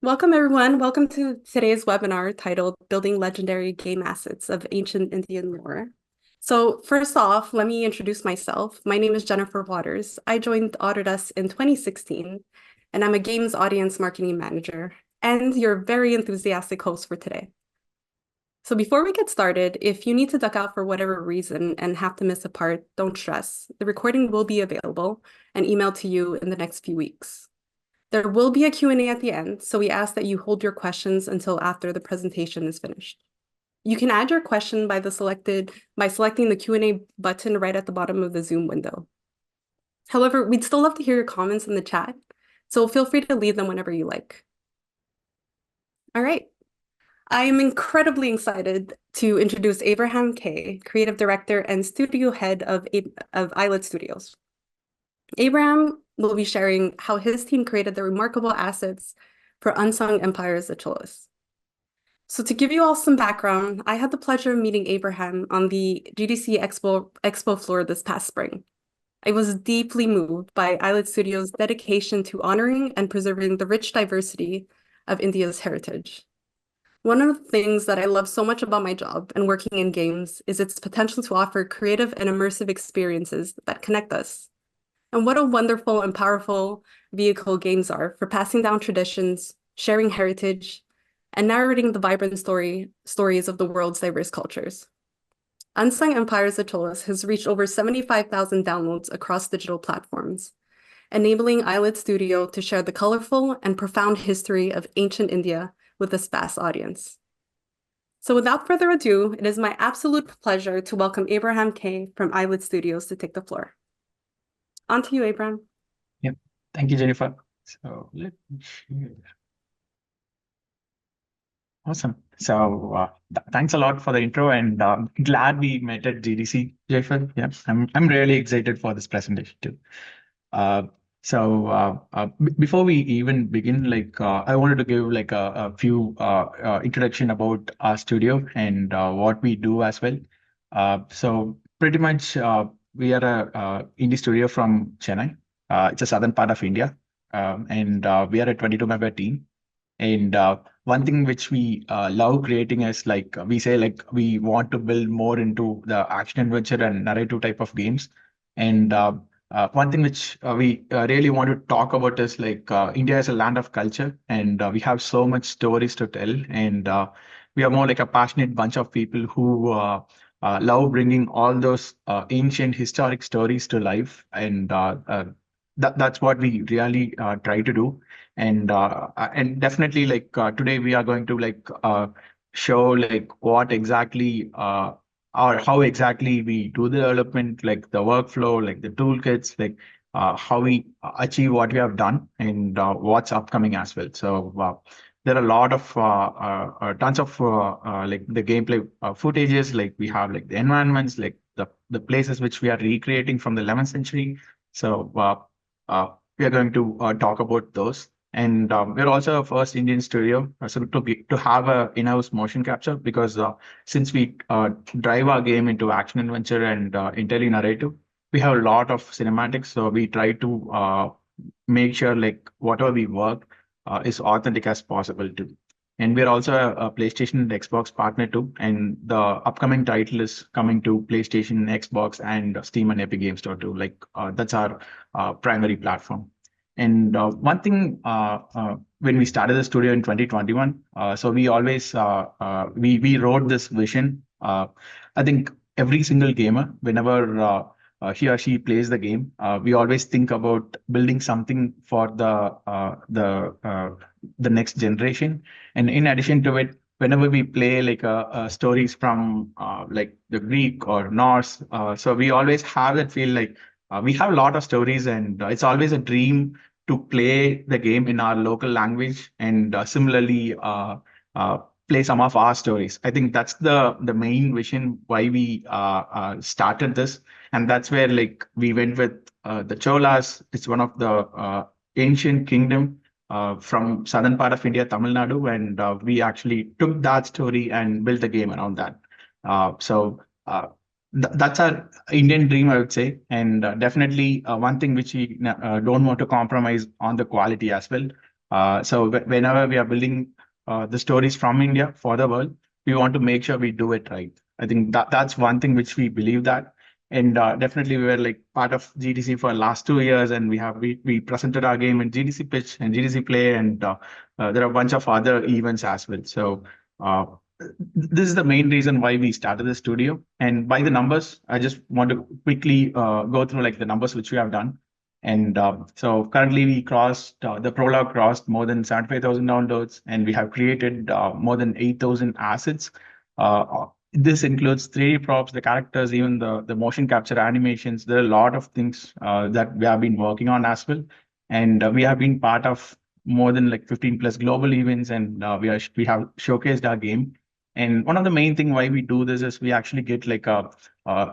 Welcome, everyone. Welcome to today's webinar titled Building Legendary Game Assets of Ancient Indian Lore. So first off, let me introduce myself. My name is Jennifer Waters. I joined Autodesk in 2016, and I'm a games audience marketing manager and your very enthusiastic host for today. So before we get started, if you need to duck out for whatever reason and have to miss a part, don't stress. The recording will be available and emailed to you in the next few weeks. There will be a Q&A at the end, so we ask that you hold your questions until after the presentation is finished. You can add your question by selecting the Q&A button right at the bottom of the Zoom window. However, we'd still love to hear your comments in the chat, so feel free to leave them whenever you like. All right. I am incredibly excited to introduce Abraham Kay, Creative Director and Studio Head of Ayelet Studios. Abraham will be sharing how his team created the remarkable assets for Unsung Empires at Cholas. So to give you all some background, I had the pleasure of meeting Abraham on the GDC Expo floor this past spring. I was deeply moved by Ayelet Studio's dedication to honoring and preserving the rich diversity of India's heritage. One of the things that I love so much about my job and working in games is its potential to offer creative and immersive experiences that connect us. And what a wonderful and powerful vehicle games are for passing down traditions, sharing heritage, and narrating the vibrant stories of the world's diverse cultures. Unsung Empires of Cholas has reached over 75,000 downloads across digital platforms, enabling Ayelet Studio to share the colorful and profound history of ancient India with this vast audience. So without further ado, it is my absolute pleasure to welcome Abraham Kay from Ayelet Studios to take the floor. On to you, Abraham. Yeah, thank you, Jennifer. So let me share. Awesome. So thanks a lot for the intro, and glad we met at GDC, Jennifer. Yeah, I'm really excited for this presentation too. Uh, Before we even begin, I wanted to give like a few introduction about our studio and what we do as well. So pretty much we are a indie studio from Chennai. It's a southern part of India, and we are a 22-member team. And one thing which we love creating is we say we want to build more into the action adventure and narrative type of games. And one thing which we really want to talk about is India is a land of culture, and we have so much stories to tell. And we are more like a passionate bunch of people who love bringing all those ancient historic stories to life. And that's what we really try to do. And definitely today we are going to show what exactly or how exactly we do the development, like the workflow, like the toolkits, how we achieve what we have done, and what's upcoming as well. So there are a lot of tons of like the gameplay footages, like we have like the environments, like the places which we are recreating from the 11th century. So we are going to talk about those. And we're also a first Indian studio to have a in-house motion capture, because since we drive our game into action adventure and entirely narrative, we have a lot of cinematics. So we try to make sure whatever we work is authentic as possible too. And we're also a PlayStation and Xbox partner too. And the upcoming title is coming to PlayStation, Xbox, and Steam and Epic Games Store too. That's our primary platform. And one thing, when we started the studio in 2021, so we always we wrote this vision. I think every single gamer, whenever he or she plays the game, we always think about building something for the next generation. And in addition to it, whenever we play stories from the Greek or Norse, so we always have that feel we have a lot of stories, and it's always a dream to play the game in our local language, and similarly play some of our stories. I think that's the main vision why we started this, and that's where we went with the Cholas. It's one of the ancient kingdom from southern part of India, Tamil Nadu, and we actually took that story and built a game around that. So. That's our Indian dream, I would say. And definitely one thing which we don't want to compromise on the quality as well. So whenever we are building the stories from India for the world, we want to make sure we do it right. I think that's one thing which we believe that. And definitely we were like part of GDC for last 2 years, and we presented our game in GDC Pitch and GDC Play, and there are a bunch of other events as well. So uh, this is the main reason why we started the studio. And by the numbers, I just want to quickly go through like the numbers which we have done. And so currently we crossed, the prologue crossed more than 75,000 downloads, and we have created more than 8,000 assets. This includes 3D props, the characters, even the motion capture animations. There are a lot of things that we have been working on as well. And we have been part of more than like 15 plus global events, and we have showcased our game. And one of the main thing why we do this is we actually get like a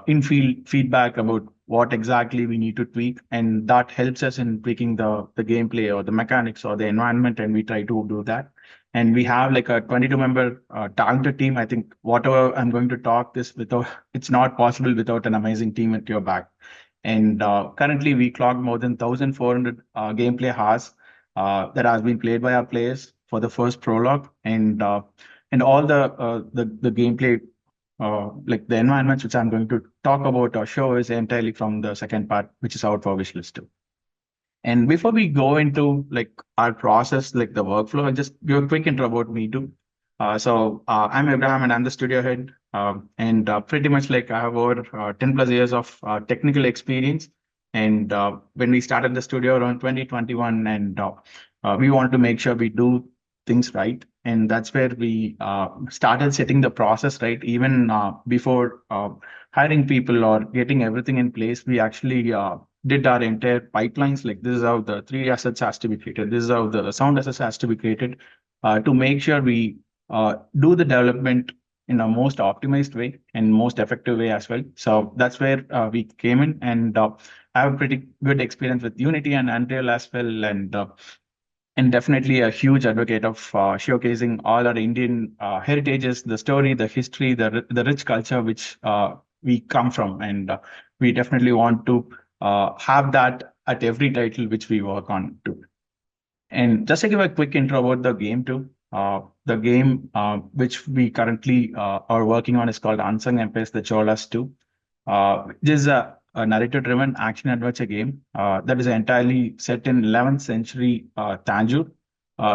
in-field feedback about what exactly we need to tweak, and that helps us in tweaking the gameplay or the mechanics or the environment, and we try to do that. And we have like a 22-member talented team. I think whatever I'm going to talk this without, it's not possible without an amazing team at your back. And currently we clocked more than 1,400 gameplay hours that has been played by our players for the first prologue, and all the gameplay, like the environments which I'm going to talk about or show is entirely from the second part, which is out for wishlist too. And before we go into like our process, like the workflow, I'll just give a quick intro about me too. I'm Abraham and I'm the studio head. And pretty much like I have over 10 plus years of technical experience. And when we started the studio around 2021, and we wanted to make sure we do things right. And that's where we started setting the process right. Even before hiring people or getting everything in place, we actually did our entire pipelines. Like this is how the 3D assets has to be created. This is how the sound assets has to be created to make sure we do the development in a most optimized way and most effective way as well. So that's where we came in, and I have a pretty good experience with Unity and Unreal as well, and definitely a huge advocate of showcasing all our Indian heritages, the story, the history, the rich culture which we come from, and we definitely want to have that at every title which we work on too. And just to give a quick intro about the game too, the game which we currently are working on is called Unsung Empires, the Cholas 2. This is a narrator-driven action-adventure game that is entirely set in 11th century Tanjore.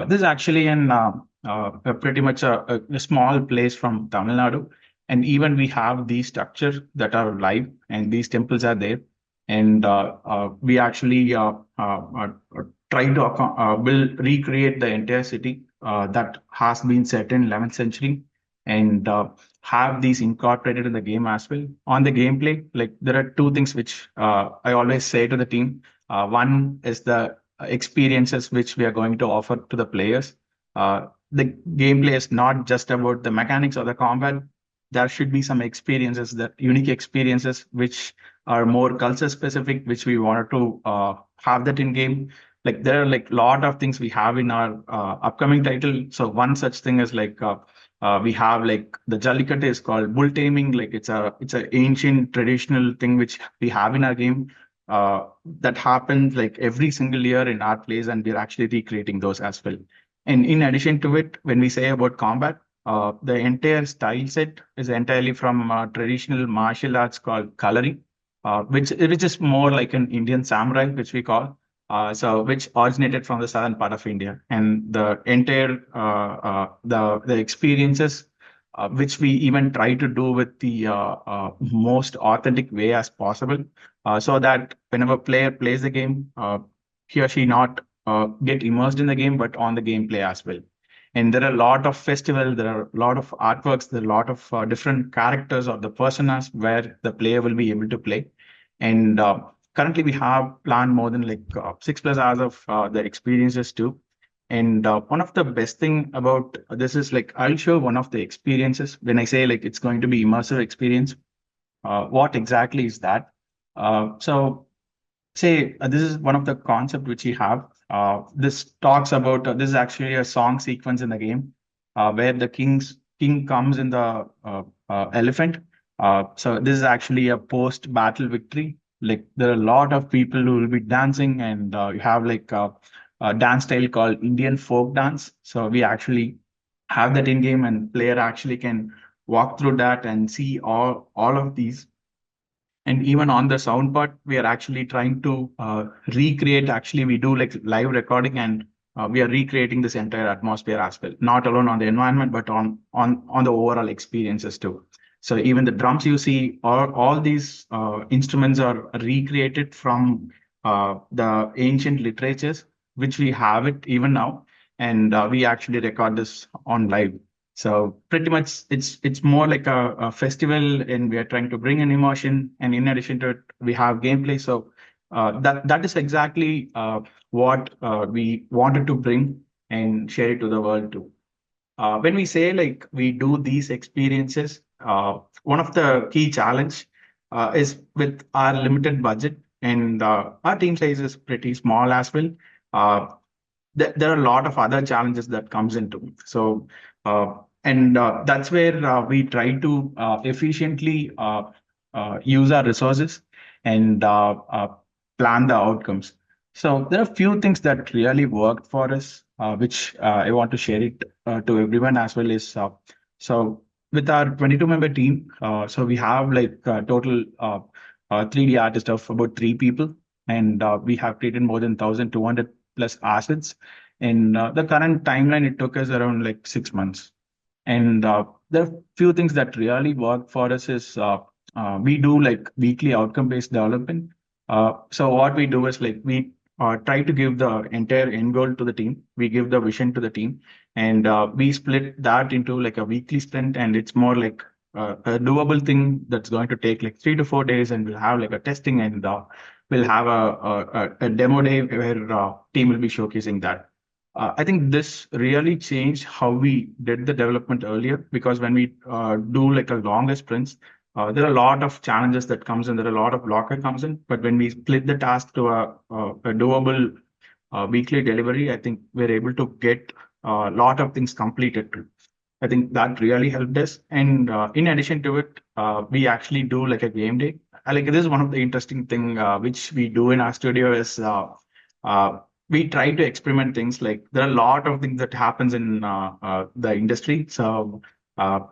This is actually in pretty much a small place from Tamil Nadu. And even we have these structures that are live, and these temples are there. And we actually trying to recreate the entire city that has been set in 11th century, and have these incorporated in the game as well. On the gameplay, like there are two things which I always say to the team. One is the experiences which we are going to offer to the players. The gameplay is not just about the mechanics or the combat. There should be some experiences, that unique experiences which are more culture specific, which we wanted to have that in game. Like there are like a lot of things we have in our upcoming title. So one such thing is like we have like the Jallikattu is called bull taming. Like it's a ancient traditional thing which we have in our game that happens like every single year in our place, and we're actually recreating those as well. And in addition to it, when we say about combat, the entire style set is entirely from traditional martial arts called Kalari, which is more like an Indian samurai, which we call. So which originated from the southern part of India, and the entire the experiences which we even try to do with the most authentic way as possible, so that whenever player plays the game, he or she not get immersed in the game, but on the gameplay as well. And there are a lot of festivals, there are a lot of artworks, there are a lot of different characters or the personas where the player will be able to play. And currently we have planned more than like 6 plus hours of the experiences too. And one of the best thing about this is like I'll show one of the experiences. When I say like it's going to be immersive experience, what exactly is that? So say this is one of the concept which we have. This talks about this is actually a song sequence in the game where the king comes in the elephant. So this is actually a post battle victory. Like there are a lot of people who will be dancing, and you have like dance style called Indian folk dance. So we actually have that in game, and player actually can walk through that and see all of these. And even on the sound part, we are actually trying to recreate. Actually, we do like live recording, and we are recreating this entire atmosphere as well. Not alone on the environment, but on the overall experiences too. So even the drums you see, all these instruments are recreated from the ancient literatures, which we have it even now, and we actually record this on live. So pretty much it's more like a festival, and we are trying to bring an emotion. And in addition to it, we have gameplay. So that is exactly what we wanted to bring and share it to the world too. When we say like we do these experiences, one of the key challenge is with our limited budget, and our team size is pretty small as well. Uh, there are a lot of other challenges that comes into. So and that's where we try to efficiently use our resources and plan the outcomes. So there are a few things that really worked for us, which I want to share it to everyone as well. Is so with our 22-member team, so we have like total 3D artist of about 3 people, and we have created more than 1,200 plus assets. In the current timeline, it took us around like 6 months. And there are few things that really work for us is we do like weekly outcome-based development. So what we do is like we try to give the entire end goal to the team. We give the vision to the team, and we split that into like a weekly sprint. And it's more like a doable thing that's going to take like 3 to 4 days, and we'll have like a testing, and we'll have a demo day where team will be showcasing that. I think this really changed how we did the development earlier, because when we do like a longer sprints, there are a lot of challenges that comes in. There are a lot of blocker comes in. But when we split the task to a doable weekly delivery, I think we're able to get a lot of things completed too. I think that really helped us. And in addition to it, we actually do like a game day. Like this is one of the interesting thing which we do in our studio is uh, we try to experiment things. Like there are a lot of things that happens in the industry. So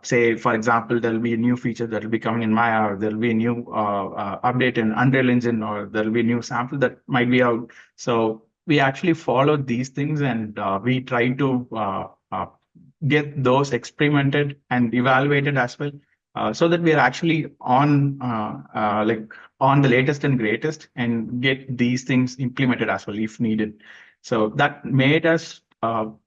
say for example, there'll be a new feature that will be coming in Maya, or there'll be a new update in Unreal Engine, or there'll be a new sample that might be out. So we actually follow these things, and we try to get those experimented and evaluated as well, so that we are actually like on the latest and greatest, and get these things implemented as well if needed. So that made us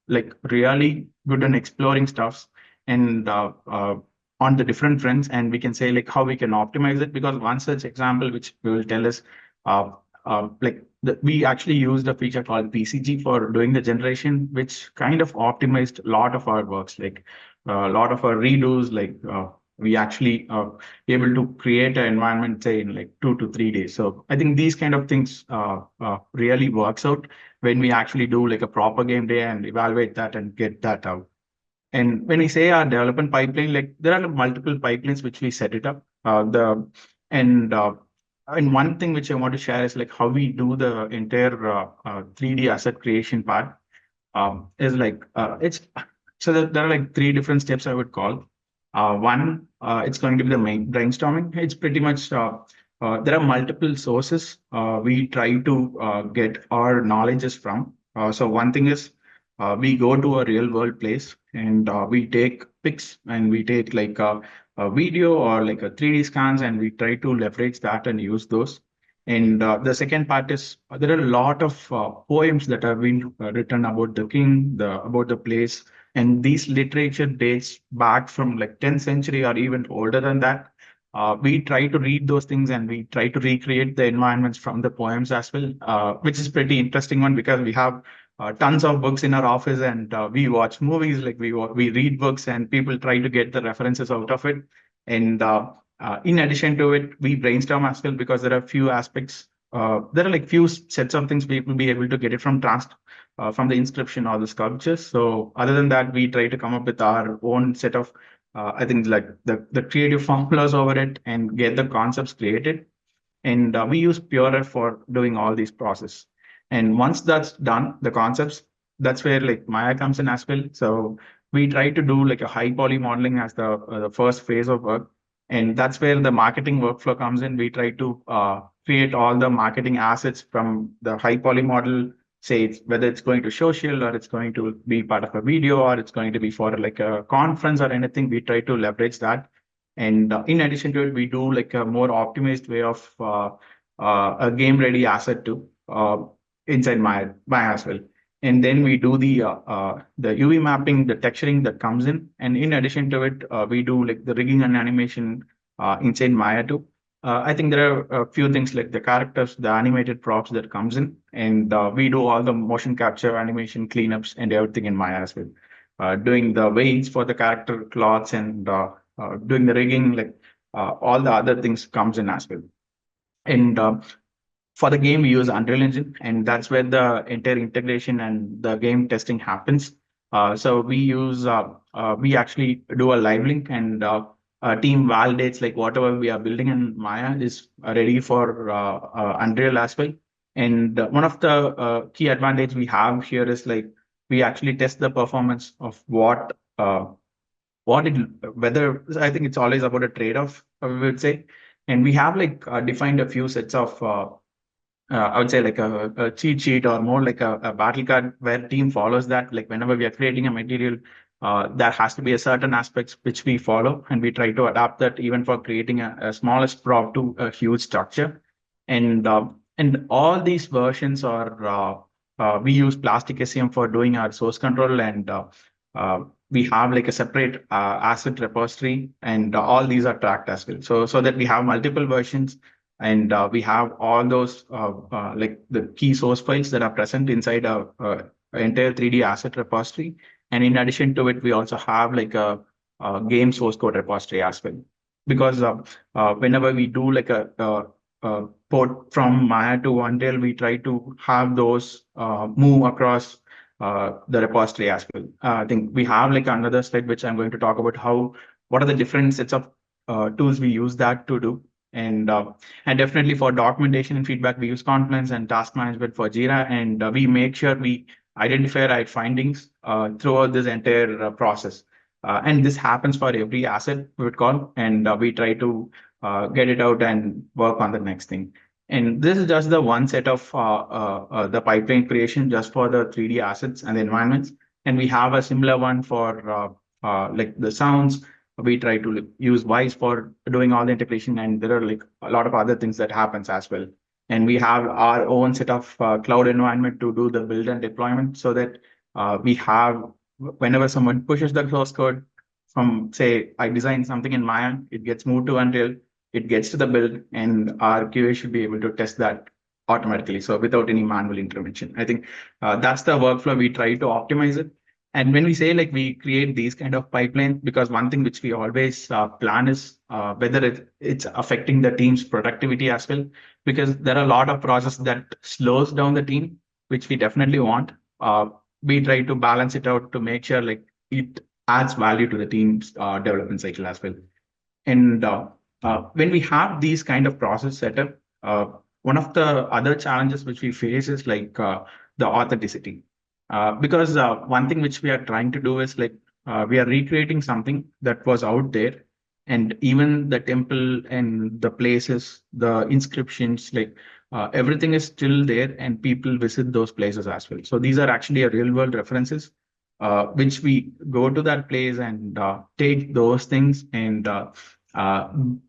like really good in exploring stuffs, and on the different fronts, and we can say like how we can optimize it. Because one such example which we will tell is like we actually used a feature called PCG for doing the generation, which kind of optimized a lot of our works, like a lot of our redos. Like we actually able to create an environment, say in like 2 to 3 days. So I think these kind of things really works out when we actually do like a proper game day and evaluate that and get that out. And when we say our development pipeline, like there are multiple pipelines which we set it up. And and one thing which I want to share is like how we do the entire 3D asset creation part. Is like it's so that there are like 3 different steps I would call. One, it's going to be the main brainstorming. It's pretty much there are multiple sources we try to get our knowledges from. So one thing is we go to a real world place, and we take pics, and we take like a video or like a 3D scans, and we try to leverage that and use those. And the second part is there are a lot of poems that have been written about the king, about the place, and these literature dates back from like 10th century or even older than that. We try to read those things, and we try to recreate the environments from the poems as well, which is pretty interesting one, because we have tons of books in our office, and we watch movies, like we read books, and people try to get the references out of it. And in addition to it, we brainstorm as well, because there are few aspects. There are like few sets of things we will be able to get it from the inscription or the sculptures. So other than that, we try to come up with our own set of I think like the creative formulas over it, and get the concepts created. And we use Pure for doing all these process. And once that's done, the concepts, that's where like Maya comes in as well. So we try to do like a high poly modeling as the first phase of work. And that's where the marketing workflow comes in. We try to create all the marketing assets from the high poly model, say whether it's going to social or it's going to be part of a video or it's going to be for like a conference or anything. We try to leverage that. And in addition to it, we do like a more optimized way of a game ready asset too. Inside Maya as well. And then we do the UV mapping, the texturing that comes in. And in addition to it, we do like the rigging and animation inside Maya too. I think there are a few things like the characters, the animated props that comes in, and we do all the motion capture, animation cleanups, and everything in Maya as well. Doing the weights for the character cloths and doing the rigging, like all the other things comes in as well. And for the game, we use Unreal Engine, and that's where the entire integration and the game testing happens. So we actually do a live link, and a team validates like whatever we are building in Maya is ready for Unreal as well. And one of the key advantage we have here is like we actually test the performance of what it whether I think it's always about a trade-off, we would say. And we have like defined a few sets of I would say like a cheat sheet or more like a battle card where team follows that. Like whenever we are creating a material, there has to be a certain aspects which we follow, and we try to adapt that even for creating a smallest prop to a huge structure. And all these versions are we use plastic SEM for doing our source control, and we have like a separate asset repository, and all these are tracked as well. So that we have multiple versions, and we have all those like the key source files that are present inside a entire 3D asset repository. And in addition to it, we also have like a game source code repository as well. Because whenever we do like a port from Maya to Unreal, we try to have those move across the repository as well. I think we have like another slide which I'm going to talk about what are the different sets of tools we use that to do. And definitely for documentation and feedback, we use Confluence and task management for Jira, and we make sure we identify right findings throughout this entire process. And this happens for every asset we would call, and we try to get it out and work on the next thing. And this is just the one set of the pipeline creation just for the 3D assets and the environments. And we have a similar one for like the sounds. We try to like, use Wise for doing all the integration, and there are like a lot of other things that happens as well. And we have our own set of cloud environment to do the build and deployment, so that we have whenever someone pushes the source code from, say, I design something in Maya, it gets moved to Unreal, it gets to the build, and our QA should be able to test that automatically, so without any manual intervention. I think that's the workflow. We try to optimize it. And when we say like we create these kind of pipelines, because one thing which we always plan is whether it's affecting the team's productivity as well, because there are a lot of processes that slows down the team, which we definitely want. We try to balance it out to make sure like it adds value to the team's development cycle as well. And when we have these kind of process setup, one of the other challenges which we face is like the authenticity. Because one thing which we are trying to do is like we are recreating something that was out there, and even the temple and the places, the inscriptions, like everything is still there, and people visit those places as well. So these are actually a real world references, which we go to that place and take those things and uh,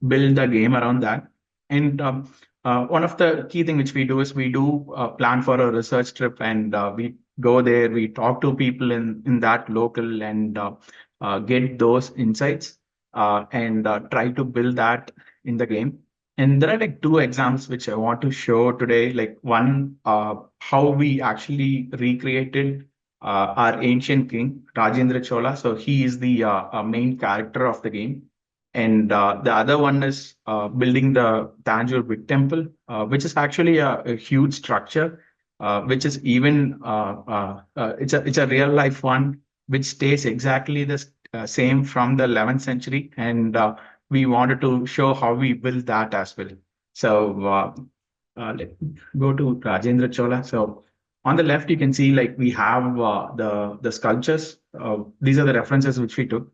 build the game around that. And one of the key thing which we do is we do plan for a research trip, and we go there, we talk to people in that local, and get those insights, and try to build that in the game. And there are like two examples which I want to show today. Like one, how we actually recreated our ancient king, Rajendra Chola. So he is the main character of the game. And the other one is building the Tanjore Big Temple, which is actually a huge structure, which is even it's a real life one, which stays exactly the same from the 11th century, and we wanted to show how we built that as well. So let me go to Rajendra Chola. So on the left, you can see like we have the sculptures. These are the references which we took,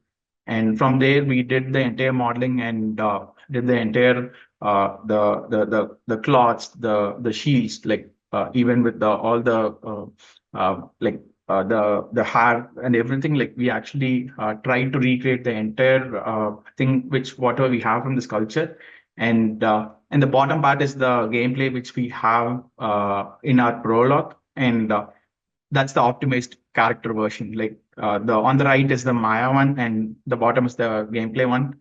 and from there we did the entire modeling and did the entire the cloths, the shields, like even with the all the like the hair and everything. Like we actually tried to recreate the entire thing which whatever we have from the sculpture, and the bottom part is the gameplay which we have in our prologue, and that's the optimized character version. Like the on the right is the Maya one, and the bottom is the gameplay one.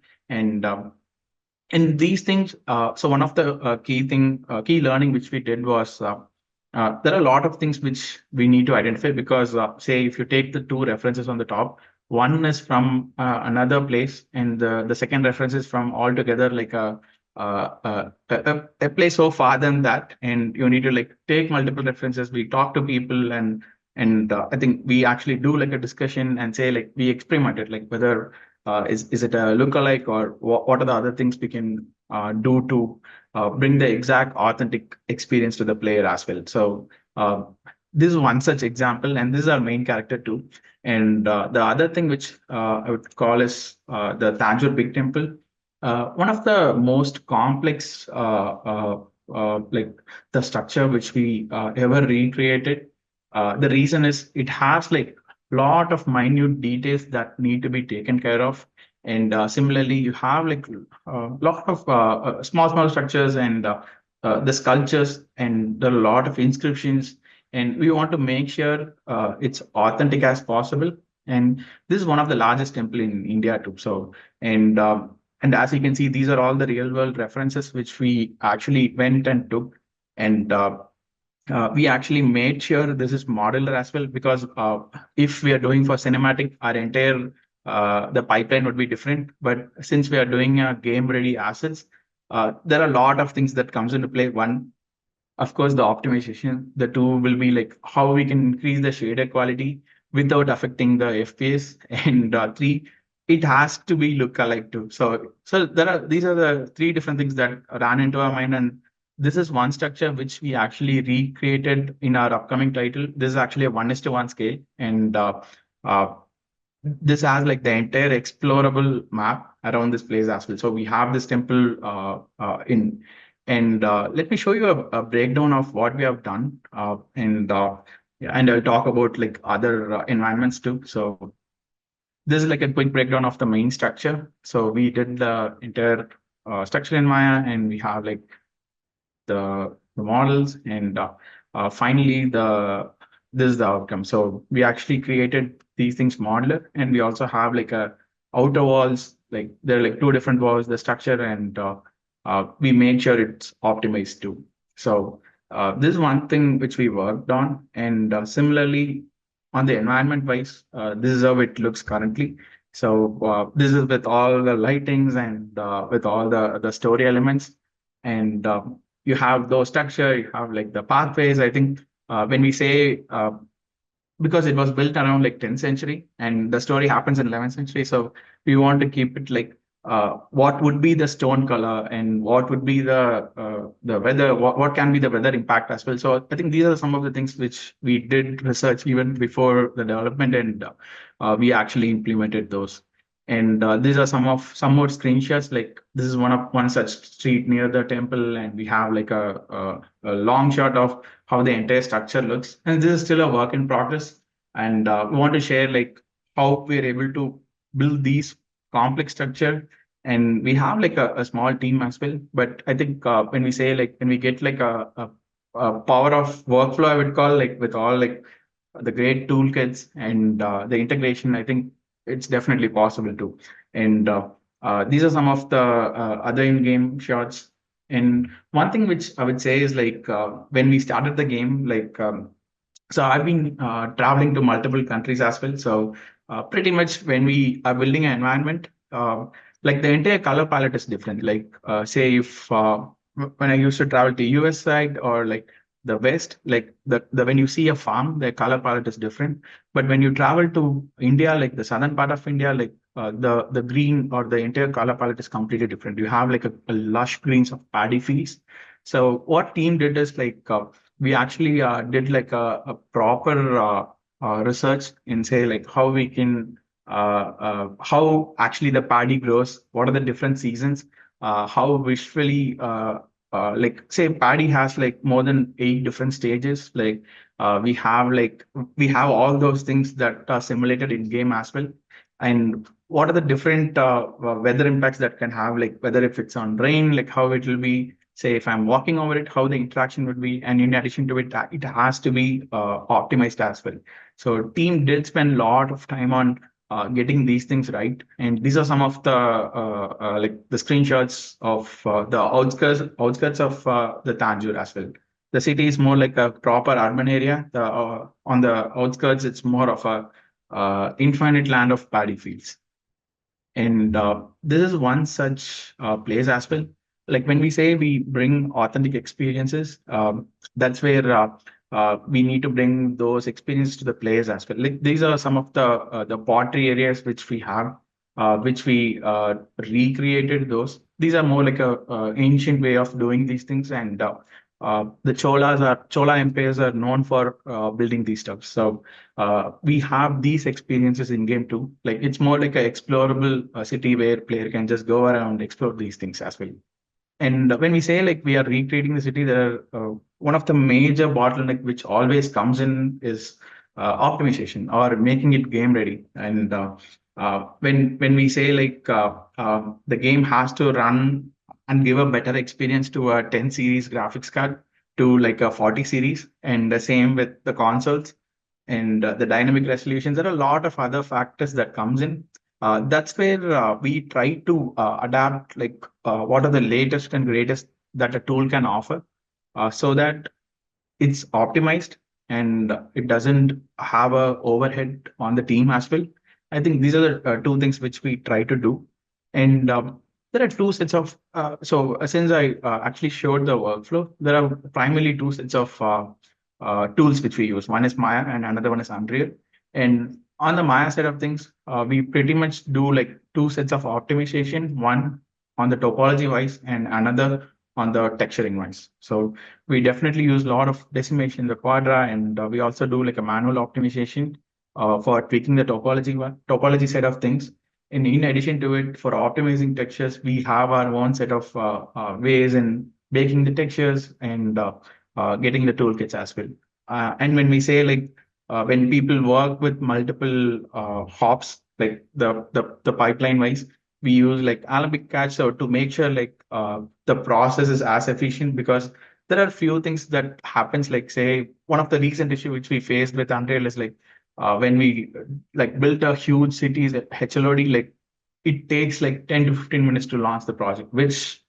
And these things, so one of the key learning which we did was there are a lot of things which we need to identify because, say, if you take the two references on the top, one is from another place, and the second reference is from altogether like a place so far than that, and you need to like take multiple references. We talk to people, and I think we actually do like a discussion and say like we experimented like whether is it a lookalike or what are the other things we can do to bring the exact authentic experience to the player as well. So this is one such example, and this is our main character too. And the other thing which I would call is the Tanjore Big Temple. One of the most complex like the structure which we ever recreated. The reason is it has like lot of minute details that need to be taken care of. And similarly, you have like a lot of small structures and the sculptures and there are a lot of inscriptions. And we want to make sure it's authentic as possible. And this is one of the largest temple in India too. So, and as you can see, these are all the real world references which we actually went and took. And we actually made sure this is modular as well because if we are doing for cinematic, our entire the pipeline would be different. But since we are doing game ready assets, there are a lot of things that comes into play. One, of course, the optimization. The two will be like how we can increase the shader quality without affecting the FPS. And three, it has to be look alike too. So there are these are the three different things that ran into our mind, and this is one structure which we actually recreated in our upcoming title. This is actually a 1:1 scale, and uh, this has like the entire explorable map around this place as well. So we have this temple in, and let me show you a breakdown of what we have done, and I'll talk about like other environments too. So this is like a quick breakdown of the main structure. So we did the entire structure in Maya, and we have like the models, and finally this is the outcome. So we actually created these things modular, and we also have like a outer walls, like there are like two different walls, the structure, and we made sure it's optimized too. So this is one thing which we worked on, and similarly on the environment wise, this is how it looks currently. So this is with all the lightings and with all the story elements, and you have those structure, you have like the pathways. I think when we say because it was built around like 10th century and the story happens in 11th century, so we want to keep it like what would be the stone color and what would be the weather, what can be the weather impact as well. So I think these are some of the things which we did research even before the development, and we actually implemented those. And these are some more screenshots. Like this is one such street near the temple, and we have like a long shot of how the entire structure looks. And this is still a work in progress. And we want to share like how we're able to build these complex structure. And we have like a small team as well. But I think when we say like when we get like a power of workflow, I would call like with all like the great toolkits and the integration, I think it's definitely possible too. And these are some of the other in-game shots. And one thing which I would say is like when we started the game, like so I've been traveling to multiple countries as well. So pretty much when we are building an environment, like the entire color palette is different. Like say if when I used to travel to US side or like the West, like the when you see a farm, the color palette is different. But when you travel to India, like the southern part of India, like the green or the entire color palette is completely different. You have like a lush greens of paddy fields. So what team did is like we actually did like a proper research in say like how we can how actually the paddy grows, what are the different seasons, how visually like say paddy has like more than 8 different stages. Like we have all those things that are simulated in game as well. And what are the different weather impacts that can have, like whether if it's on rain, like how it will be, say if I'm walking over it, how the interaction would be. And in addition to it, it has to be optimized as well. So team did spend a lot of time on getting these things right. And these are some of the like the screenshots of the outskirts of the Tanjore as well. The city is more like a proper urban area. On the outskirts, it's more of a infinite land of paddy fields. And this is one such place as well. Like when we say we bring authentic experiences, that's where we need to bring those experiences to the players as well. Like these are some of the pottery areas which we have, which we recreated those. These are more like a ancient way of doing these things, and the Chola empires are known for building these stuff. So we have these experiences in game too. Like it's more like an explorable city where player can just go around, explore these things as well. And when we say like we are recreating the city, there are one of the major bottleneck which always comes in is optimization or making it game ready. And when we say like the game has to run and give a better experience to a 10 series graphics card to like a 40 series, and the same with the consoles and the dynamic resolutions. There are a lot of other factors that comes in. That's where we try to adapt like what are the latest and greatest that a tool can offer, so that it's optimized and it doesn't have a overhead on the team as well. I think these are the two things which we try to do. And there are two sets of since I actually showed the workflow, there are primarily two sets of tools which we use. One is Maya and another one is Unreal. And on the Maya side of things, we pretty much do like two sets of optimization, one on the topology wise and another on the texturing wise. So we definitely use a lot of decimation, the quadra, and we also do like a manual optimization for tweaking the topology side of things. And in addition to it, for optimizing textures, we have our own set of ways in baking the textures and getting the toolkits as well. And when we say like when people work with multiple hops, like the pipeline wise, we use like Alembic catch so to make sure like the process is as efficient, because there are few things that happens, like say one of the recent issue which we faced with Unreal is like when we like built a huge cities at HLOD, like it takes like 10 to 15 minutes to launch the project, which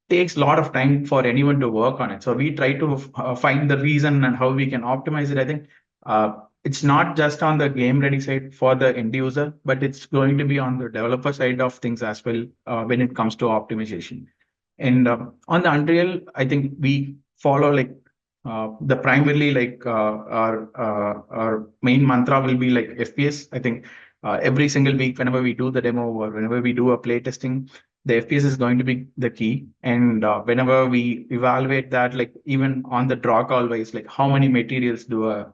takes a lot of time for anyone to work on it. So we try to find the reason and how we can optimize it. I think it's not just on the game ready side for the end user, but it's going to be on the developer side of things as well when it comes to optimization. And on the Unreal, I think we follow like the primarily like our main mantra will be like FPS. I think every single week, whenever we do the demo or whenever we do a play testing, the FPS is going to be the key. And whenever we evaluate that, like even on the draw call wise, like how many materials do a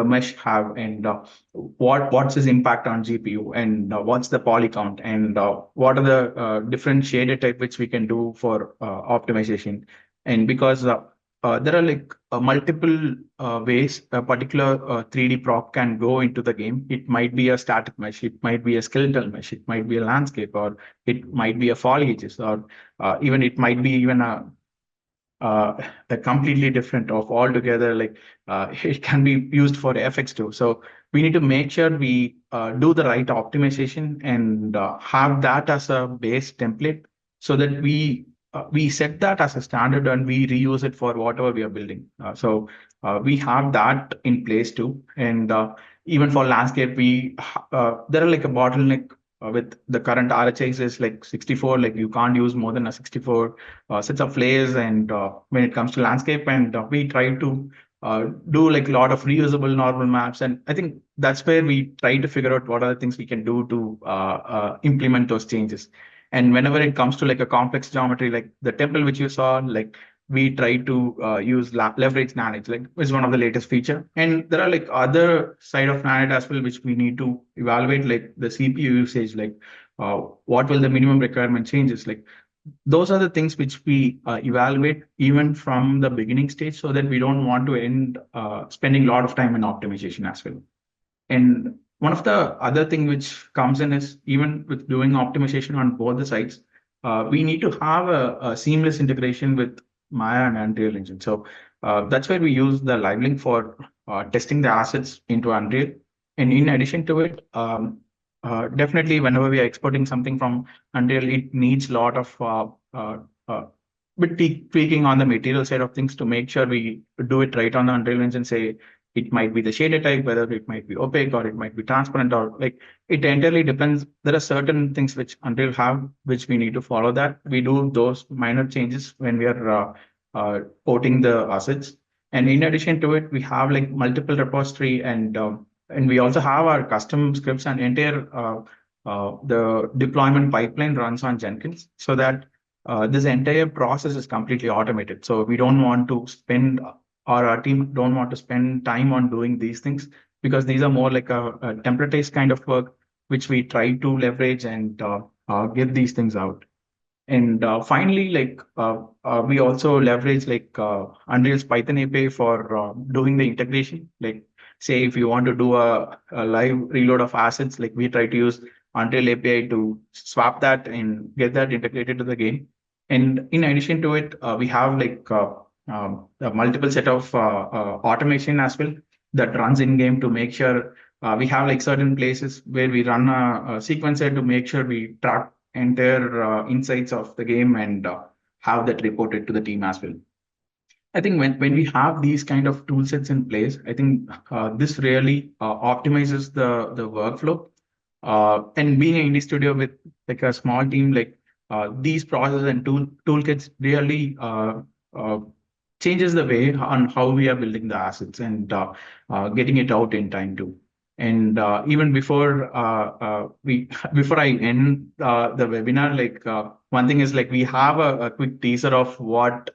mesh have, and what's its impact on GPU, and what's the poly count, and what are the different shaded type which we can do for optimization. And because there are like multiple ways a particular 3D prop can go into the game. It might be a static mesh, it might be a skeletal mesh, it might be a landscape, or it might be a foliages, or even it might be even a completely different of altogether. Like it can be used for FX too. So we need to make sure we do the right optimization and have that as a base template, so that we set that as a standard and we reuse it for whatever we are building. So we have that in place too. And even for landscape, there are like a bottleneck with the current RHIs is like 64. Like you can't use more than a 64 sets of layers. And when it comes to landscape, and we try to do like a lot of reusable normal maps. And I think that's where we try to figure out what are the things we can do to implement those changes. And whenever it comes to like a complex geometry, like the temple which you saw, like we try to use leverage Nanite, like is one of the latest feature. And there are like other side of Nanite as well, which we need to evaluate, like the CPU usage, like what will the minimum requirement changes, like those are the things which we evaluate even from the beginning stage, so that we don't want to end spending a lot of time in optimization as well. And one of the other thing which comes in is, even with doing optimization on both the sides, we need to have a seamless integration with Maya and Unreal Engine. So that's where we use the live link for testing the assets into Unreal. And in addition to it, definitely whenever we are exporting something from Unreal, it needs a lot of uh, tweaking on the material side of things to make sure we do it right on the Unreal Engine. Say it might be the shader type, whether it might be opaque or it might be transparent, or like it entirely depends. There are certain things which Unreal have, which we need to follow that. We do those minor changes when we are porting the assets. And in addition to it, we have like multiple repository, and we also have our custom scripts, and entire the deployment pipeline runs on Jenkins, so that this entire process is completely automated. So we don't want to spend, or our team don't want to spend time on doing these things, because these are more like a templatized kind of work, which we try to leverage and get these things out. And finally, we also leverage like Unreal's Python API for doing the integration. Like, say, if you want to do a live reload of assets, like we try to use Unreal API to swap that and get that integrated to the game. And in addition to it, we have like a multiple set of automation as well that runs in game to make sure we have like certain places where we run a sequencer to make sure we track entire insights of the game, and have that reported to the team as well. I think when we have these kind of tool sets in place, I think this really optimizes the workflow. And being an indie studio with like a small team, like these processes and toolkits really uh, changes the way on how we are building the assets, and getting it out in time too. And even before we before I end the webinar, like one thing is, like we have a quick teaser of what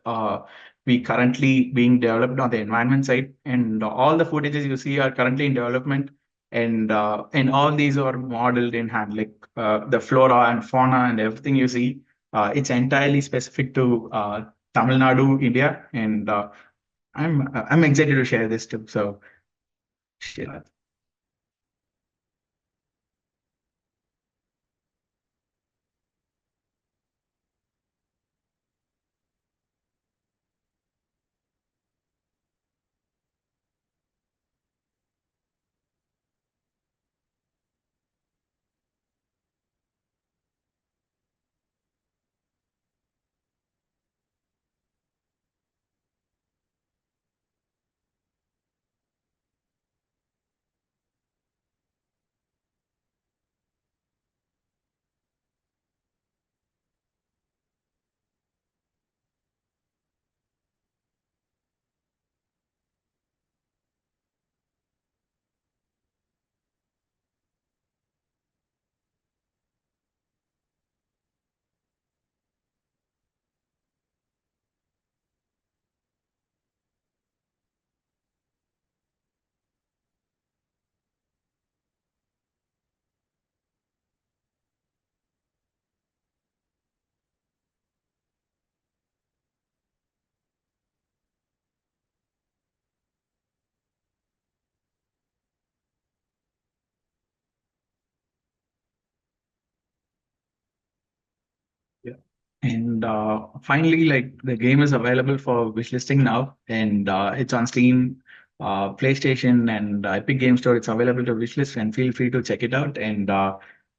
we currently being developed on the environment side, and all the footages you see are currently in development, and all these are modeled in hand, like the flora and fauna and everything you see. It's entirely specific to Tamil Nadu, India, and I'm excited to share this too. So, share. Yeah. And finally, like the game is available for wishlisting now, and it's on Steam, PlayStation, and Epic Game Store. It's available to wishlist, and feel free to check it out. And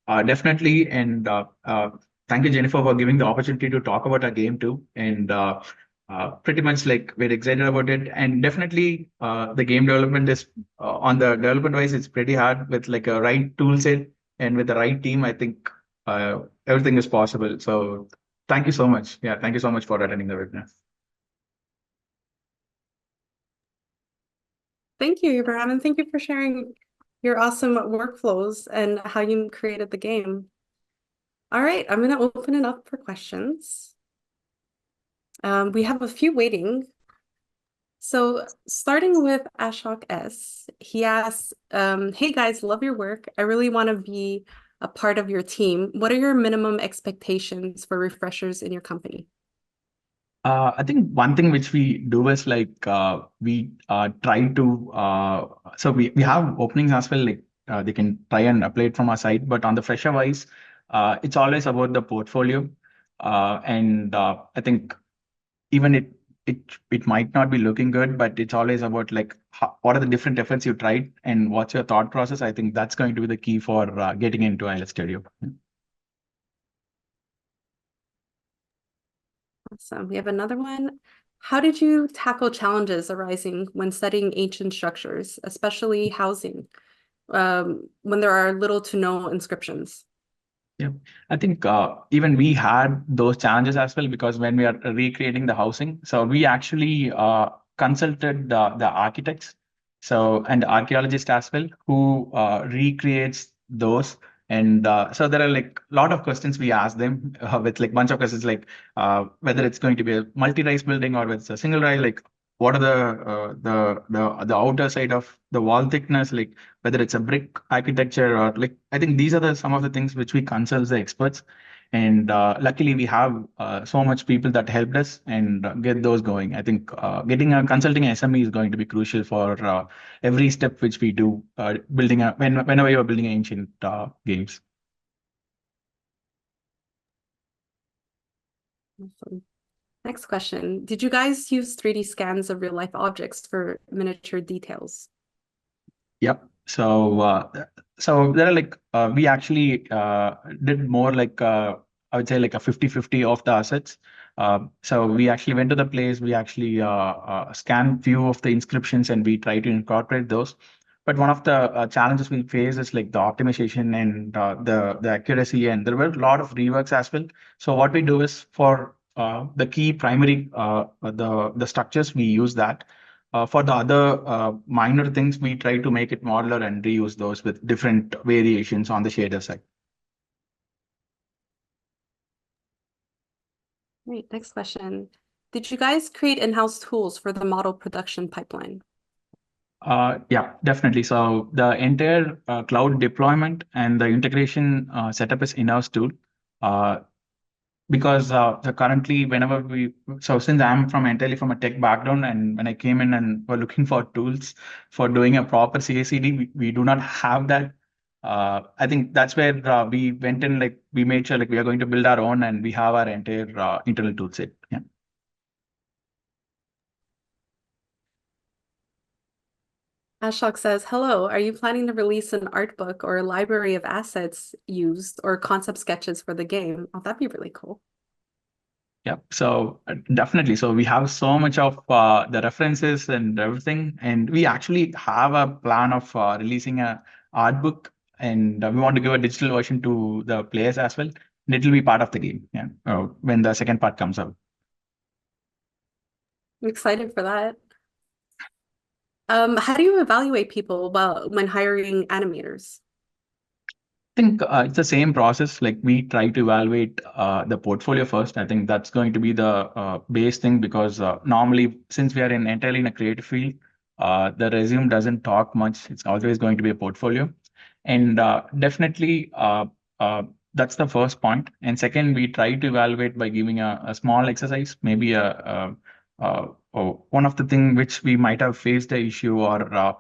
definitely, and thank you, Jennifer, for giving the opportunity to talk about our game too. And pretty much like we're excited about it. And definitely, the game development is on the development wise, it's pretty hard with like a right tool set and with the right team. I think everything is possible. So thank you so much. Yeah, thank you so much for attending the webinar. Thank you, Abraham, and thank you for sharing your awesome workflows and how you created the game. All right, I'm going to open it up for questions. We have a few waiting. So starting with Ashok S, he asks, hey guys, love your work. I really want to be a part of your team. What are your minimum expectations for refreshers in your company? I think one thing which we do is like we try to so we have openings as well, like they can try and apply it from our side, but on the fresher wise, it's always about the portfolio. And I think even it it might not be looking good, but it's always about like what are the different efforts you tried and what's your thought process. I think that's going to be the key for getting into Ayelet Studio. Awesome. We have another one. How did you tackle challenges arising when studying ancient structures, especially housing, when there are little to no inscriptions? Yeah, I think even we had those challenges as well because when we are recreating the housing, so we actually consulted the architects, so and archaeologists as well who recreates those. And so there are like a lot of questions we ask them with like bunch of questions like whether it's going to be a multi-rise building or it's a single rise, like what are the outer side of the wall thickness, like whether it's a brick architecture or like I think these are the some of the things which we consult the experts. And luckily we have so much people that helped us and get those going. I think getting a consulting SME is going to be crucial for every step which we do building whenever you're building ancient games. Awesome. Next question. Did you guys use 3D scans of real life objects for miniature details? Yep. So there are like we actually did more like I would say like a 50-50 of the assets. So we actually went to the place, we actually scanned few of the inscriptions and we try to incorporate those. But one of the challenges we face is like the optimization and the accuracy, and there were a lot of reworks as well. So what we do is for the key primary the structures we use that. For the other minor things, we try to make it modular and reuse those with different variations on the shader side. Great. Next question. Did you guys create in-house tools for the model production pipeline? Yeah, definitely. So the entire cloud deployment and the integration setup is in-house tool. Uh, because the currently whenever we so since I'm from entirely from a tech background, and when I came in and were looking for tools for doing a proper CI/CD, we do not have that. I think that's where we went in, like we made sure like we are going to build our own and we have our entire internal tool set. Yeah. Ashok says, hello, are you planning to release an art book or a library of assets used or concept sketches for the game? Oh, that'd be really cool. Yeah, so definitely. So we have so much of the references and everything, and we actually have a plan of releasing a art book, and we want to give a digital version to the players as well. And it will be part of the game, yeah, when the second part comes out. I'm excited for that. How do you evaluate people when hiring animators? Think it's the same process. Like we try to evaluate the portfolio first. I think that's going to be the base thing because normally, since we are entirely in a creative field, the resume doesn't talk much. It's always going to be a portfolio, and definitely that's the first point. And second, we try to evaluate by giving a small exercise, maybe one of the thing which we might have faced the issue or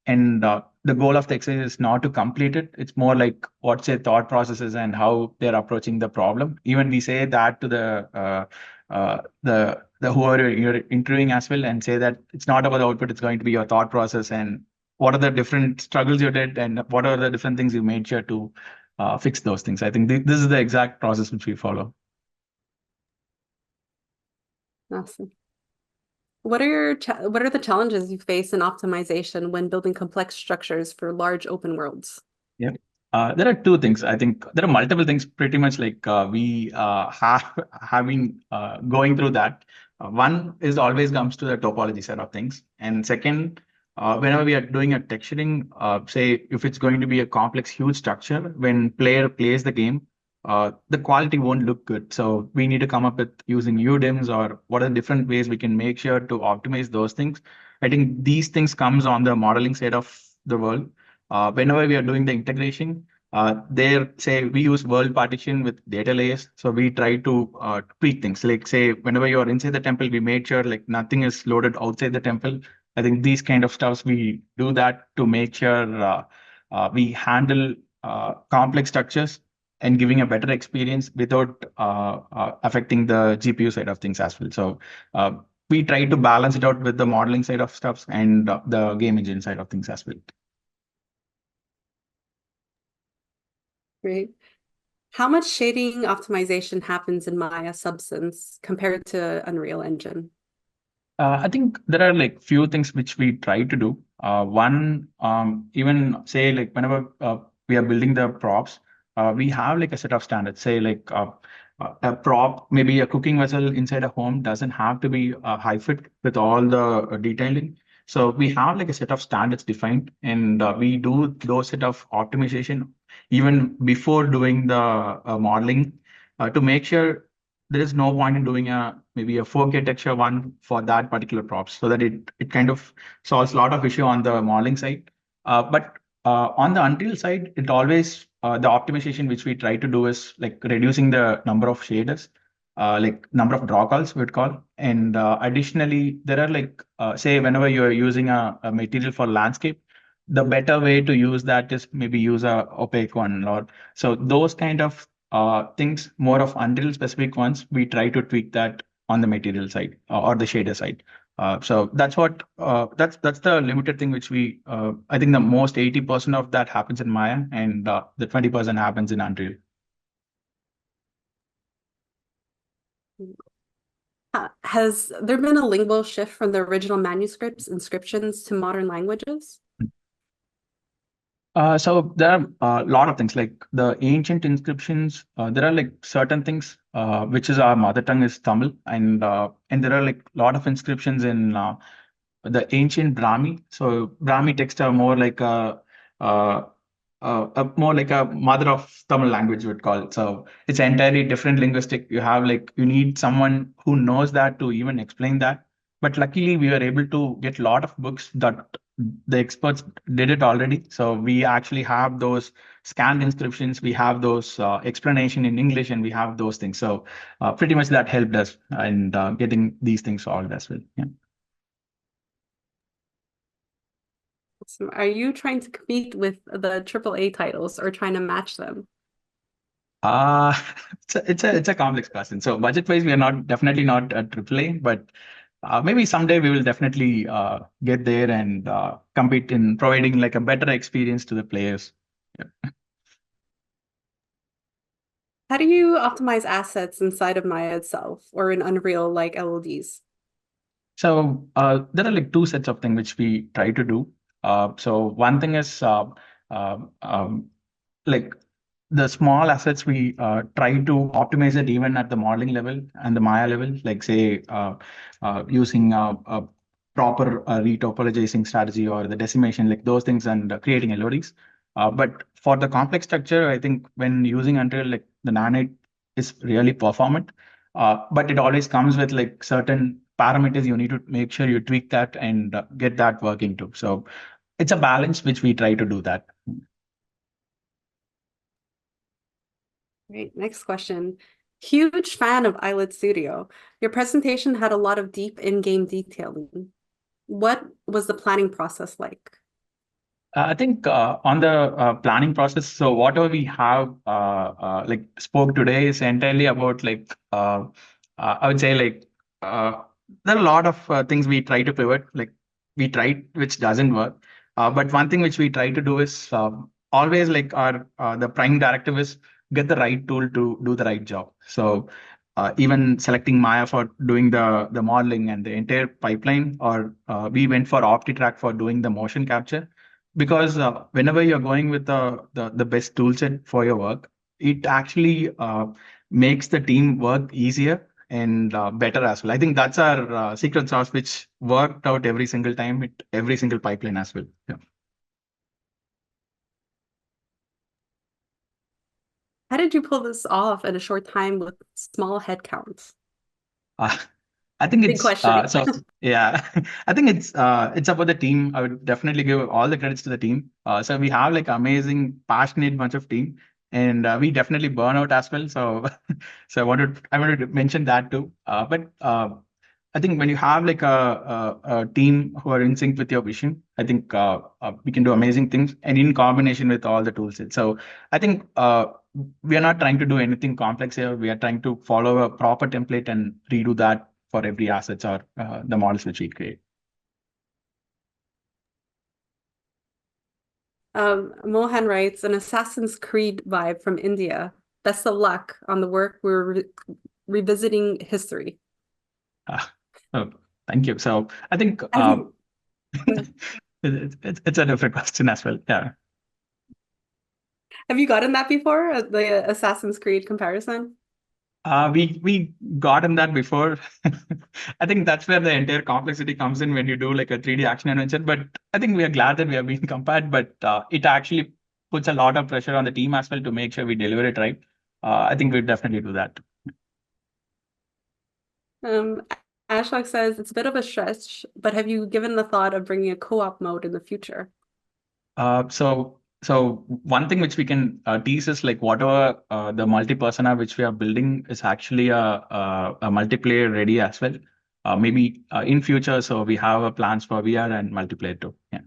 and the goal of the exercise is not to complete it. It's more like what's their thought processes and how they're approaching the problem. Even we say that to the whoever you're interviewing as well, and say that it's not about the output, it's going to be your thought process and what are the different struggles you did and what are the different things you made sure to fix those things. I think this is the exact process which we follow. Awesome. What are the challenges you face in optimization when building complex structures for large open worlds? Yeah. There are two things. I think there are multiple things pretty much like we have been going through that. One is always comes to the topology side of things. And second, whenever we are doing a texturing, say if it's going to be a complex, huge structure, when player plays the game, the quality won't look good. So we need to come up with using UDIMs or what are the different ways we can make sure to optimize those things. I think these things comes on the modeling side of the world. Whenever we are doing the integration, there, say we use world partition with data layers. So we try to tweak things. Like say, whenever you are inside the temple, we made sure like nothing is loaded outside the temple. I think these kind of stuffs we do that to make sure we handle complex structures and giving a better experience without affecting the GPU side of things as well. So we try to balance it out with the modeling side of stuff and the game engine side of things as well. Great. How much shading optimization happens in Maya Substance compared to Unreal Engine? I think there are like few things which we try to do. One, even say like whenever we are building the props, we have like a set of standards. Say like a prop, maybe a cooking vessel inside a home doesn't have to be high fit with all the detailing. So we have like a set of standards defined, and we do those set of optimization even before doing the modeling to make sure there is no point in doing a maybe a 4K texture one for that particular props, so that it kind of solves a lot of issue on the modeling side. But on the Unreal side, it always the optimization which we try to do is like reducing the number of shaders, like number of draw calls we'd call. And additionally, there are like say whenever you're using a material for landscape, the better way to use that is maybe use a opaque one, or so those kind of things, more of Unreal specific ones, we try to tweak that on the material side or the shader side. So that's what that's the limited thing which we I think the most 80% of that happens in Maya, and the 20% happens in Unreal. Has there been a lingual shift from the original manuscripts, inscriptions to modern languages? So there are a lot of things like the ancient inscriptions. There are like certain things which is our mother tongue is Tamil, and there are like a lot of inscriptions in the ancient Brahmi. So Brahmi texts are more like uh, more like a mother of Tamil language would call it. So it's entirely different linguistic. You have like you need someone who knows that to even explain that. But luckily, we were able to get a lot of books that the experts did it already. So we actually have those scanned inscriptions, we have those explanation in English, and we have those things. So pretty much that helped us in getting these things solved as well. Yeah. So are you trying to compete with the AAA titles or trying to match them? Uh, it's a complex question. So budget wise, we are not definitely not a AAA, but maybe someday we will definitely get there and compete in providing like a better experience to the players. Yeah. How do you optimize assets inside of Maya itself or in Unreal like LODs? So there are like two sets of things which we try to do. So one thing is um, um, like the small assets we try to optimize it even at the modeling level and the Maya level, like say using a proper retopologizing strategy or the decimation, like those things, and creating LODs. But for the complex structure, I think when using Unreal, like the nanite is really performant, but it always comes with like certain parameters you need to make sure you tweak that and get that working too. So it's a balance which we try to do that. Great. Next question. Huge fan of Ayelet Studio. Your presentation had a lot of deep in-game detailing. What was the planning process like? I think on the planning process, so whatever we have like spoke today is entirely about like I would say like uh, there are a lot of things we try to pivot, like we tried which doesn't work, but one thing which we try to do is always like our the prime directive is get the right tool to do the right job. So even selecting Maya for doing the modeling and the entire pipeline, or we went for OptiTrack for doing the motion capture, because whenever you're going with the best tool set for your work, it actually makes the team work easier and better as well. I think that's our secret sauce, which worked out every single time, every single pipeline as well. Yeah. How did you pull this off in a short time with small headcounts? Uh, I think Big it's question. yeah. I think it's about the team. I would definitely give all the credits to the team. So we have like amazing, passionate bunch of team, and we definitely burn out as well. So so I wanted to mention that too. But I think when you have like a team who are in sync with your vision, I think we can do amazing things, and in combination with all the tools. So I think we are not trying to do anything complex here. We are trying to follow a proper template and redo that for every assets or the models which we create. Mohan writes, an Assassin's Creed vibe from India. Best of luck on the work. We're revisiting history. Uh, oh, thank you. So I think Have you, it's a different question as well. Yeah. have you gotten that before? The Assassin's Creed comparison? We gotten that before. I think that's where the entire complexity comes in when you do like a 3D action adventure. But I think we are glad that we are being compared, but it actually puts a lot of pressure on the team as well to make sure we deliver it right. I think we definitely do that. Um, Ashlock says it's a bit of a stretch, but have you given the thought of bringing a co-op mode in the future? So one thing which we can tease is like whatever the multi-persona which we are building is actually a multiplayer ready as well. Maybe in future, so we have plans for VR and multiplayer too. Yeah,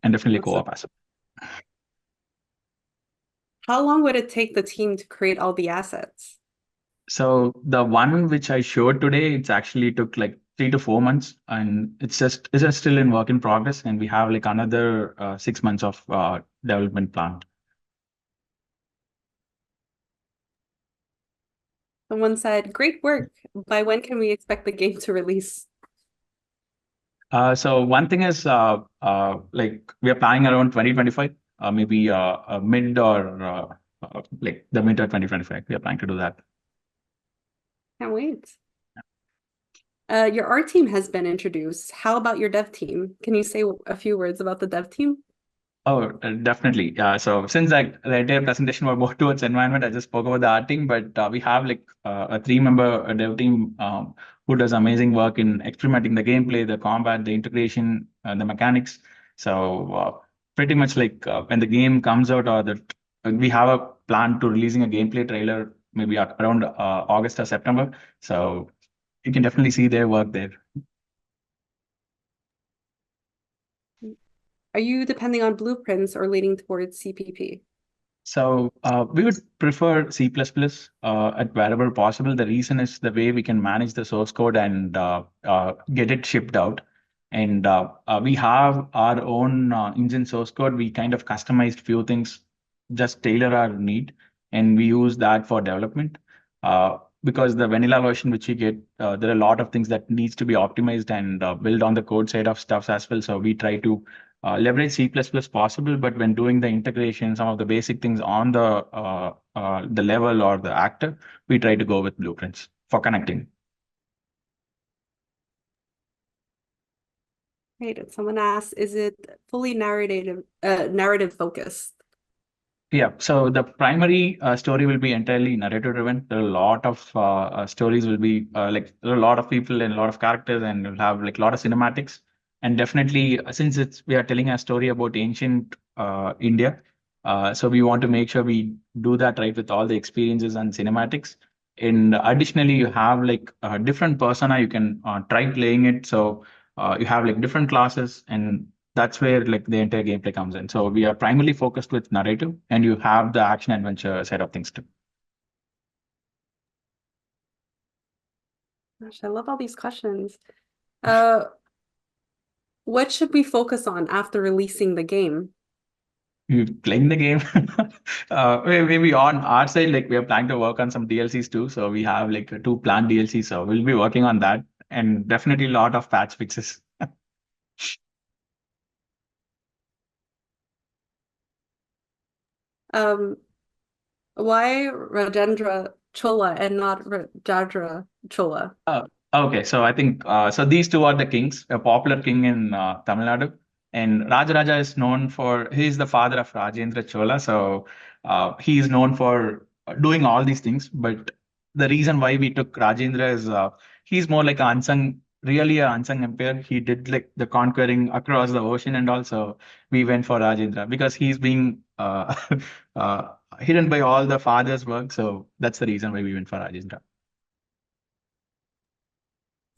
and definitely Awesome. co-op as well. How long would it take the team to create all the assets? So the one which I showed today, it's actually took like 3 to 4 months, and it's just still in work in progress, and we have like another 6 months of development plan. Someone said, great work. By when can we expect the game to release? So one thing is like we are planning around 2025, maybe mid or like the mid of 2025. We are planning to do that. Can't wait. Your art team has been introduced. How about your dev team? Can you say a few words about the dev team? Oh, definitely. So since like the entire presentation was more towards environment, I just spoke about the art team, but we have like a 3-member dev team who does amazing work in experimenting the gameplay, the combat, the integration, the mechanics. So pretty much like when the game comes out or that we have a plan to releasing a gameplay trailer maybe around August or September. So you can definitely see their work there. Are you depending on blueprints or leaning towards CPP? So we would prefer C++ at wherever possible. The reason is the way we can manage the source code and get it shipped out. And we have our own engine source code. We kind of customized few things, just tailor our need, and we use that for development. Because the vanilla version which you get, there are a lot of things that needs to be optimized and built on the code side of stuff as well. So we try to leverage C++ possible, but when doing the integration, some of the basic things on the level or the actor, we try to go with blueprints for connecting. Right. And someone asked, is it fully narrative focused? Yeah, so the primary story will be entirely narrative driven. There are a lot of stories will be like there are a lot of people and a lot of characters, and you'll have like a lot of cinematics. And definitely, since we are telling a story about ancient India, so we want to make sure we do that right with all the experiences and cinematics. And additionally, you have like a different persona. You can try playing it. So you have like different classes, and that's where like the entire gameplay comes in. So we are primarily focused with narrative, and you have the action adventure side of things too. Gosh, I love all these questions. Uh, what should we focus on after releasing the game? You playing the game. Maybe on our side, like we are planning to work on some DLCs too. So we have like 2 planned DLCs. So we'll be working on that, and definitely a lot of patch fixes. Um, why Rajendra Chola and not Rajendra Chola? Okay, so I think so these two are the kings, a popular king in Tamil Nadu. And Rajaraja is known for, he's the father of Rajendra Chola. So he is known for doing all these things. But the reason why we took Rajendra is he's more like an unsung, really an unsung empire. He did like the conquering across the ocean, and also we went for Rajendra because he's being uh, hidden by all the father's work. So that's the reason why we went for Rajendra.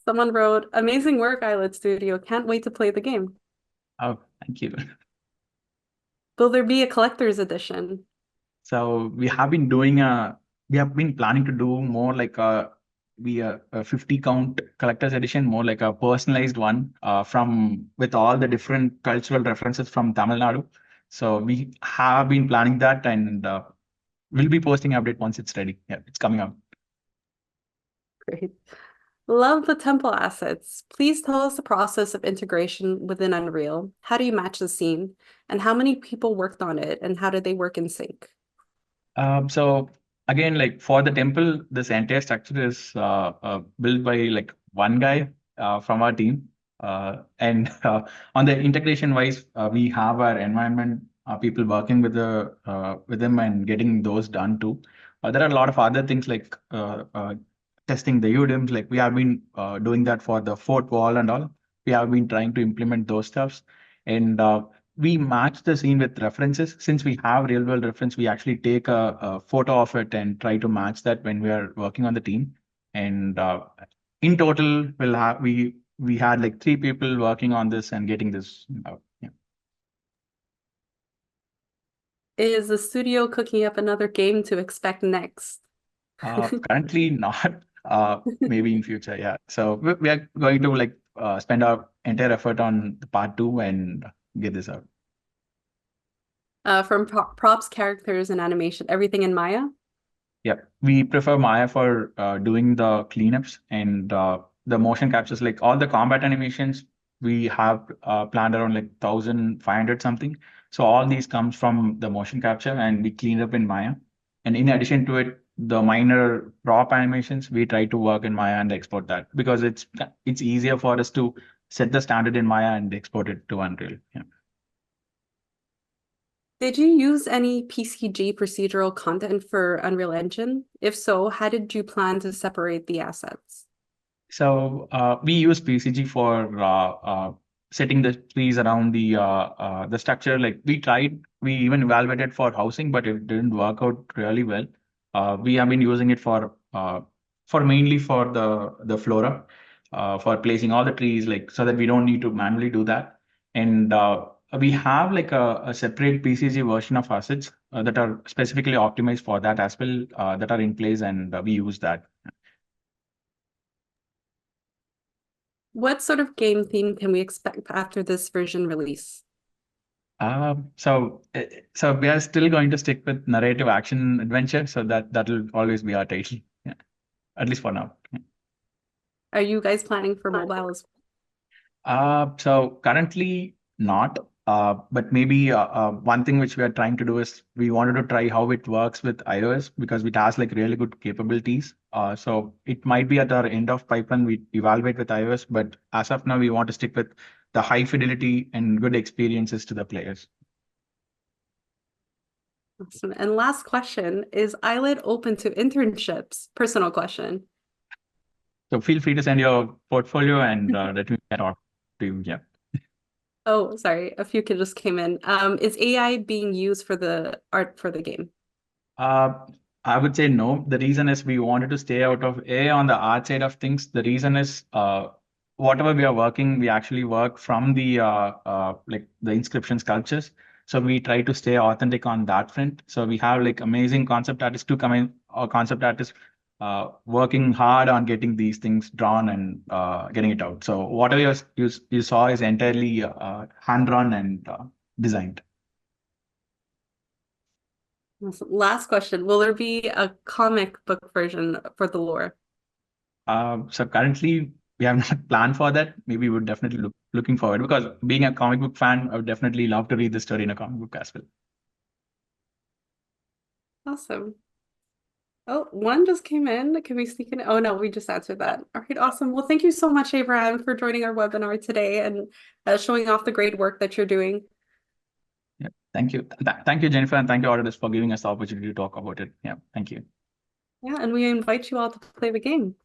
Someone wrote, amazing work, Ayelet Studio. Can't wait to play the game. Oh, thank you. Will there be a collector's edition? So we have been planning to do more like a 50 count collector's edition, more like a personalized one from with all the different cultural references from Tamil Nadu. So we have been planning that, and we'll be posting update once it's ready. Yeah, it's coming out. Great. Love the temple assets. Please tell us the process of integration within Unreal. How do you match the scene? And how many people worked on it? And how did they work in sync? So again, like for the temple, this entire structure is built by like one guy from our team. And on the integration wise, we have our environment people working with them and getting those done too. There are a lot of other things like testing the UDIMs. Like we have been doing that for the fourth wall and all. We have been trying to implement those stuffs. And we match the scene with references. Since we have real world reference, we actually take a photo of it and try to match that when we are working on the team. And in total, we had like 3 people working on this and getting this out. Yeah. Is the studio cooking up another game to expect next? Currently not. Maybe in future, yeah. So we are going to like spend our entire effort on the part 2 and get this out. From props, characters, and animation, everything in Maya? Yeah, we prefer Maya for doing the cleanups and the motion captures. Like all the combat animations, we have planned around like 1,500 something. So all these comes from the motion capture, and we clean up in Maya. And in addition to it, the minor prop animations, we try to work in Maya and export that because it's easier for us to set the standard in Maya and export it to Unreal. Yeah. Did you use any PCG procedural content for Unreal Engine? If so, how did you plan to separate the assets? So we use PCG for setting the trees around the structure. Like we even evaluated for housing, but it didn't work out really well. We have been using it for mainly for the flora, for placing all the trees, like so that we don't need to manually do that. And we have like a separate PCG version of assets that are specifically optimized for that as well, that are in place, and we use that. What sort of game theme can we expect after this version release? So we are still going to stick with narrative action adventure, so that will always be our title, yeah, at least for now. Are you guys planning for mobile as So currently not, but maybe one thing which we are trying to do is we wanted to try how it works with iOS because it has like really good capabilities. So it might be at our end of pipeline we evaluate with iOS, but as of now we want to stick with the high fidelity and good experiences to the players. Awesome. And last question, is Eyelet open to internships? Personal question. So feel free to send your portfolio and let me talk to you. Yeah. Oh, sorry, a few kids just came in. Is AI being used for the art for the game? Uh, I would say no. The reason is we wanted to stay out of A on the art side of things. The reason is whatever we are working, we actually work from the like the inscription sculptures. So we try to stay authentic on that front. So we have like amazing concept artists to come in, or concept artists working hard on getting these things drawn and getting it out. So whatever you saw is entirely hand drawn and designed. Awesome. Last question, will there be a comic book version for the lore? So currently we have not planned for that. Maybe we would definitely looking forward because being a comic book fan, I would definitely love to read the story in a comic book as well. Awesome. Oh, one just came in. Can we sneak in? Oh no, we just answered that. All right, awesome. Well, thank you so much, Abraham, for joining our webinar today and showing off the great work that you're doing. Yeah, thank you. Thank you, Jennifer, and thank you, Autodesk, for giving us the opportunity to talk about it. Yeah, thank you. Yeah, and we invite you all to play the game.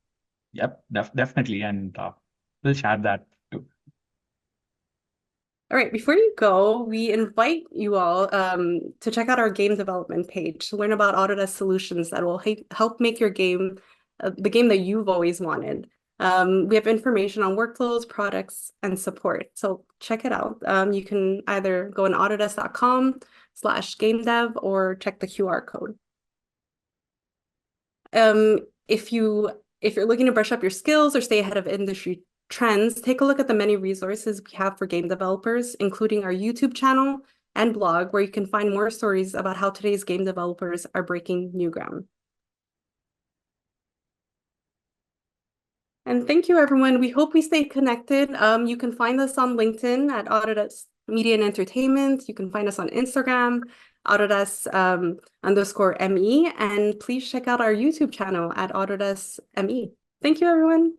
Yep, definitely, and we'll share that too. All right, before you go, we invite you all to check out our game development page to learn about Autodesk solutions that will help make your game the game that you've always wanted. We have information on workflows, products, and support. So check it out. You can either go on autodesk.com/game dev or check the QR code. Um, if you're looking to brush up your skills or stay ahead of industry trends, take a look at the many resources we have for game developers, including our YouTube channel and blog, where you can find more stories about how today's game developers are breaking new ground. And thank you, everyone. We hope we stay connected. You can find us on LinkedIn at Autodesk Media and Entertainment. You can find us on Instagram, Autodesk _ME, and please check out our YouTube channel at Autodesk ME. Thank you, everyone.